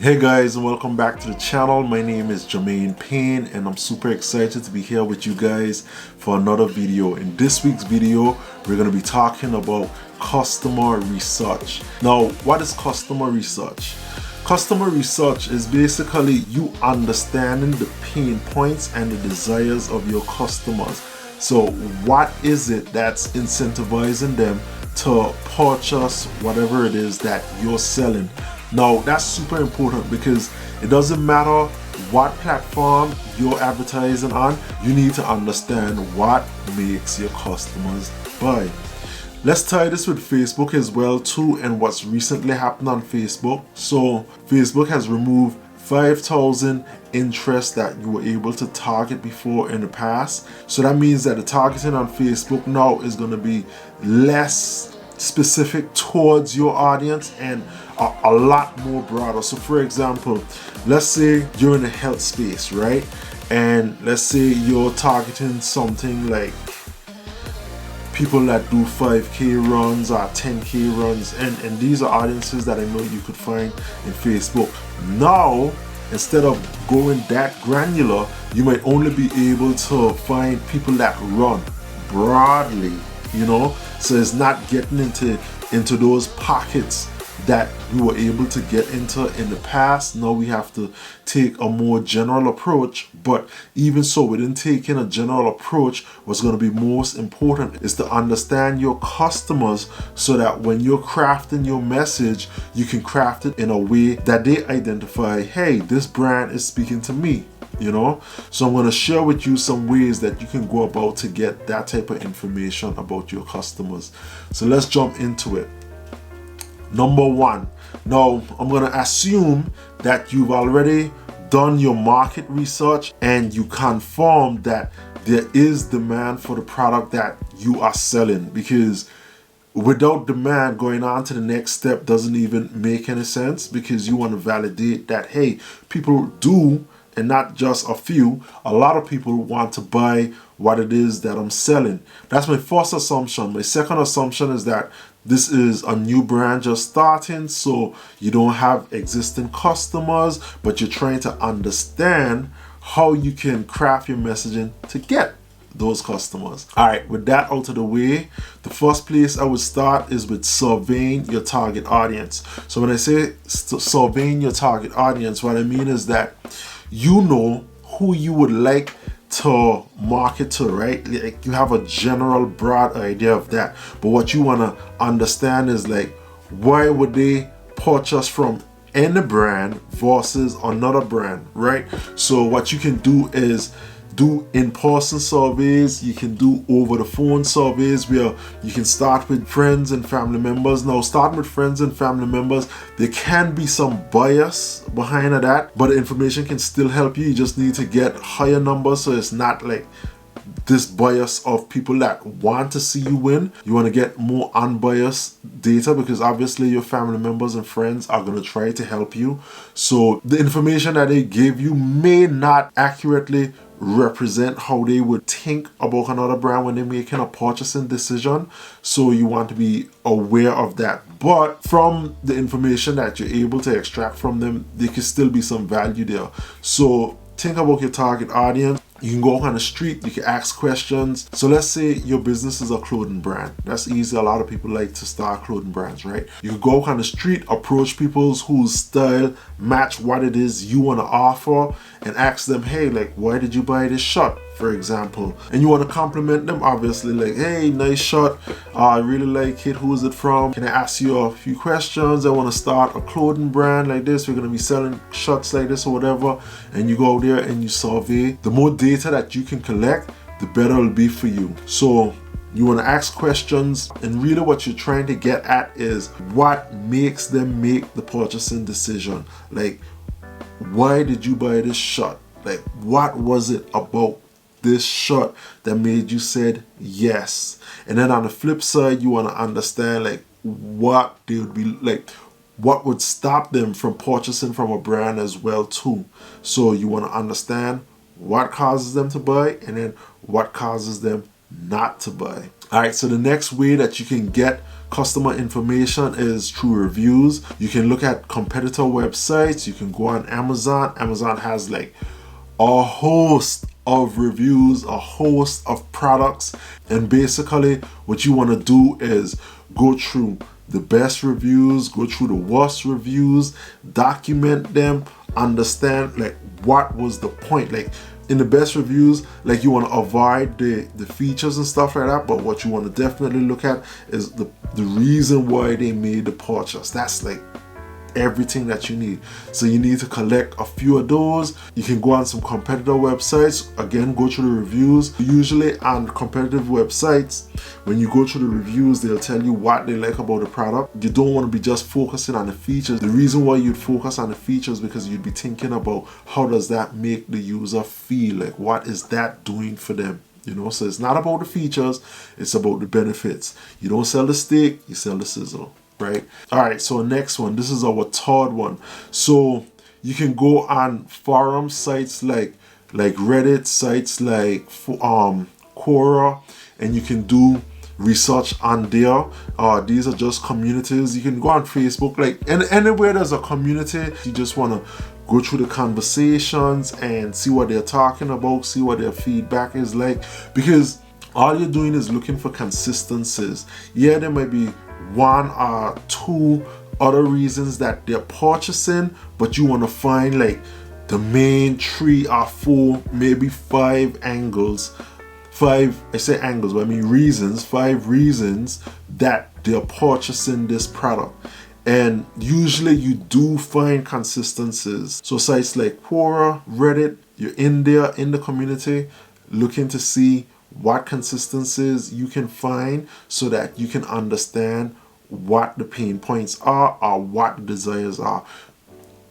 Hey guys, and welcome back to the channel. My name is Jermaine Payne and I'm super excited to be here with you guys for another video. In this week's video, we're going to be talking about customer research. Now, what is customer research? Customer research is basically you understanding the pain points and the desires of your customers. So what is it that's incentivizing them to purchase whatever it is that you're selling? Now, that's super important because it doesn't matter what platform you're advertising on, you need to understand what makes your customers buy. Let's tie this with Facebook as well too, and what's recently happened on Facebook. So Facebook has removed 5,000 interests that you were able to target before in the past. So that means that the targeting on Facebook now is going to be less specific towards your audience and a lot more broader. So for example, let's say you're in the health space, right? And let's say you're targeting something like people that do 5K runs or 10K runs, and these are audiences that I know you could find in Facebook. Now, instead of going that granular, you might only be able to find people that run broadly, you know, so it's not getting into those pockets that we were able to get into in the past. Now we have to take a more general approach, but even so, within taking a general approach, what's going to be most important is to understand your customers so that when you're crafting your message, you can craft it in a way that they identify, hey, this brand is speaking to me. You know, so I'm going to share with you some ways that you can go about to get that type of information about your customers. So let's jump into it. Number one, now I'm going to assume that you've already done your market research and you confirm that there is demand for the product that you are selling, because without demand, going on to the next step doesn't even make any sense, because you want to validate that, hey, people do, and not just a few, a lot of people want to buy what it is that I'm selling. That's my first assumption. My second assumption is that this is a new brand just starting, so you don't have existing customers, but you're trying to understand how you can craft your messaging to get those customers. All right, with that out of the way, the first place I would start is with surveying your target audience. So when I say surveying your target audience, what I mean is that you know who you would like to market to, right? Like, you have a general broad idea of that, but what you want to understand is like, why would they purchase from any brand versus another brand, right? So what you can do is do in-person surveys, you can do over-the-phone surveys where you can start with friends and family members. Now, starting with friends and family members, there can be some bias behind that, but the information can still help you. You just need to get higher numbers, so it's not like this bias of people that want to see you win. You want to get more unbiased data, because obviously your family members and friends are going to try to help you. So the information that they give you may not accurately represent how they would think about another brand when they're making a purchasing decision. So you want to be aware of that. But from the information that you're able to extract from them, there can still be some value there. So think about your target audience. You can go on the street, you can ask questions. So let's say your business is a clothing brand. That's easy. A lot of people like to start clothing brands, right? You can go on the street, approach people whose style match what it is you want to offer, and ask them, hey, like, why did you buy this shirt, for example? And you want to compliment them, obviously, like, hey, nice shirt, I really like it, who is it from? Can I ask you a few questions? I want to start a clothing brand like this, we're going to be selling shirts like this or whatever. And you go out there and you survey. The more data that you can collect, the better it'll be for you. So you want to ask questions, and really what you're trying to get at is what makes them make the purchasing decision. Like, why did you buy this shirt? Like, what was it about this shirt that made you said yes? And then on the flip side, you want to understand like what they would be like, what would stop them from purchasing from a brand as well too. So you want to understand what causes them to buy, and then what causes them not to buy. All right, so the next way that you can get customer information is through reviews. You can look at competitor websites. You can go on Amazon. Amazon has like a host of reviews, a host of products, and basically what you want to do is go through the best reviews, go through the worst reviews, document them, understand like what was the point. Like in the best reviews, like you want to avoid the features and stuff like that, but what you want to definitely look at is the reason why they made the purchase. That's like everything that you need. So you need to collect a few of those. You can go on some competitor websites, again go through the reviews. Usually on competitive websites, when you go through the reviews, they'll tell you what they like about the product. You don't want to be just focusing on the features. The reason why you'd focus on the features because you'd be thinking about how does that make the user feel, like what is that doing for them. You know, so it's not about the features, it's about the benefits. You don't sell the steak, you sell the sizzle. Right. All right. So next one, this is our third one. So you can go on forum sites like Reddit, sites like Quora, and you can do research on there. These are just communities. You can go on Facebook, like anywhere there's a community. You just want to go through the conversations and see what they're talking about, see what their feedback is like, because all you're doing is looking for consistencies. Yeah, there might be one or two other reasons that they're purchasing, but you want to find like the main 3 or 4, maybe 5 angles. 5, I say angles, but I mean reasons, 5 reasons that they're purchasing this product. And usually you do find consistencies. So sites like Quora, Reddit, you're in there in the community looking to see what consistencies you can find so that you can understand what the pain points are or what the desires are.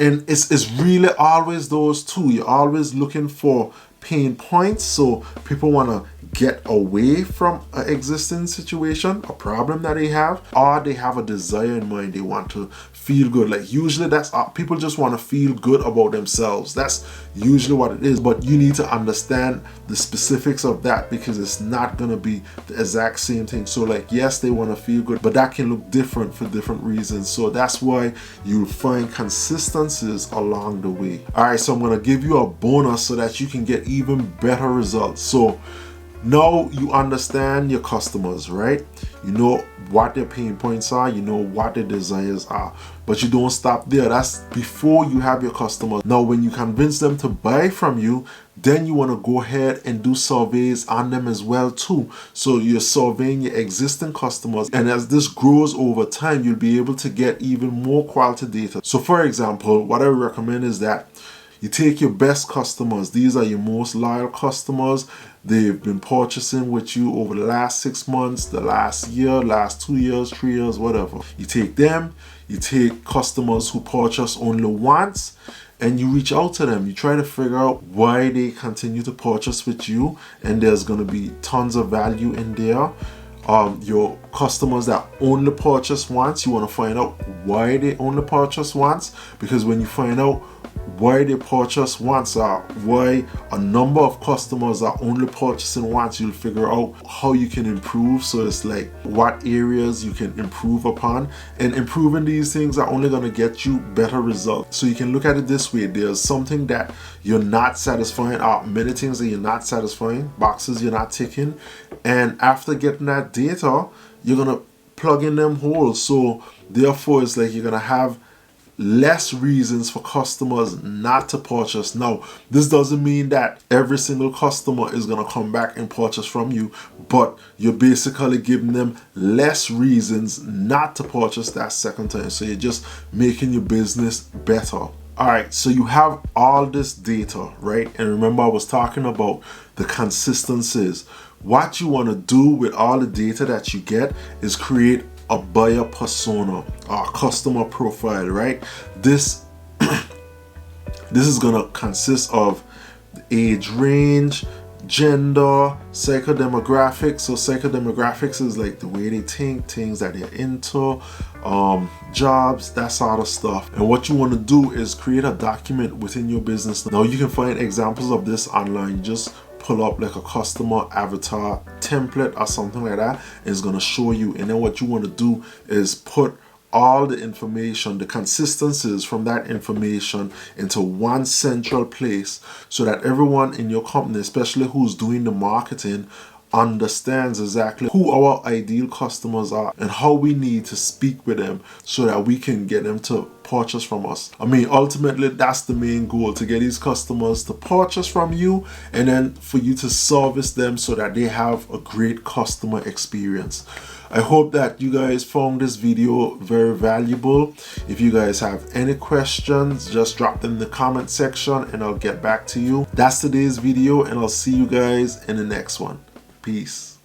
And it's really always those two. You're always looking for pain points, so people want to get away from an existing situation, a problem that they have, or they have a desire in mind. They want to feel good. Like usually that's people just want to feel good about themselves. That's usually what it is. But you need to understand the specifics of that because it's not going to be the exact same thing. So like, yes, they want to feel good, but that can look different for different reasons. So that's why you'll find consistencies along the way. All right, so I'm going to give you a bonus so that you can get even better results. So now you understand your customers, right? You know what their pain points are, you know what their desires are, but you don't stop there. That's before you have your customers. Now when you convince them to buy from you, then you want to go ahead and do surveys on them as well too. So you're surveying your existing customers, and as this grows over time, you'll be able to get even more quality data. So for example, what I recommend is that you take your best customers. These are your most loyal customers. They've been purchasing with you over the last 6 months, the last year, last 2 years, 3 years, whatever. You take them, you take customers who purchase only once, and you reach out to them. You try to figure out why they continue to purchase with you, and there's going to be tons of value in there. Your customers that only purchase once, you want to find out why they only purchase once, because when you find out why they purchase once or why a number of customers are only purchasing once, you'll figure out how you can improve. So it's like what areas you can improve upon, and improving these things are only going to get you better results. So you can look at it this way: there's something that you're not satisfying, or many things that you're not satisfying, boxes you're not ticking, and after getting that data, you're going to plug in them holes. So therefore it's like you're going to have less reasons for customers not to purchase. Now, this doesn't mean that every single customer is going to come back and purchase from you, but you're basically giving them less reasons not to purchase that second time. So you're just making your business better. All right, so you have all this data, right? And remember, I was talking about the consistencies. What you want to do with all the data that you get is create a buyer persona or customer profile, right? This is gonna consist of the age range, gender, psychodemographics. So psychodemographics is like the way they think, things that they're into, jobs, that sort of stuff. And what you want to do is create a document within your business. Now you can find examples of this online. Just pull up like a customer avatar template or something like that. It's going to show you, and then what you want to do is put all the information, the consistencies from that information into one central place, so that everyone in your company, especially who's doing the marketing, understands exactly who our ideal customers are and how we need to speak with them so that we can get them to purchase from us. I mean, ultimately that's the main goal, to get these customers to purchase from you and then for you to service them so that they have a great customer experience. I hope that you guys found this video very valuable. If you guys have any questions, just drop them in the comment section and I'll get back to you. That's today's video, and I'll see you guys in the next one. Peace.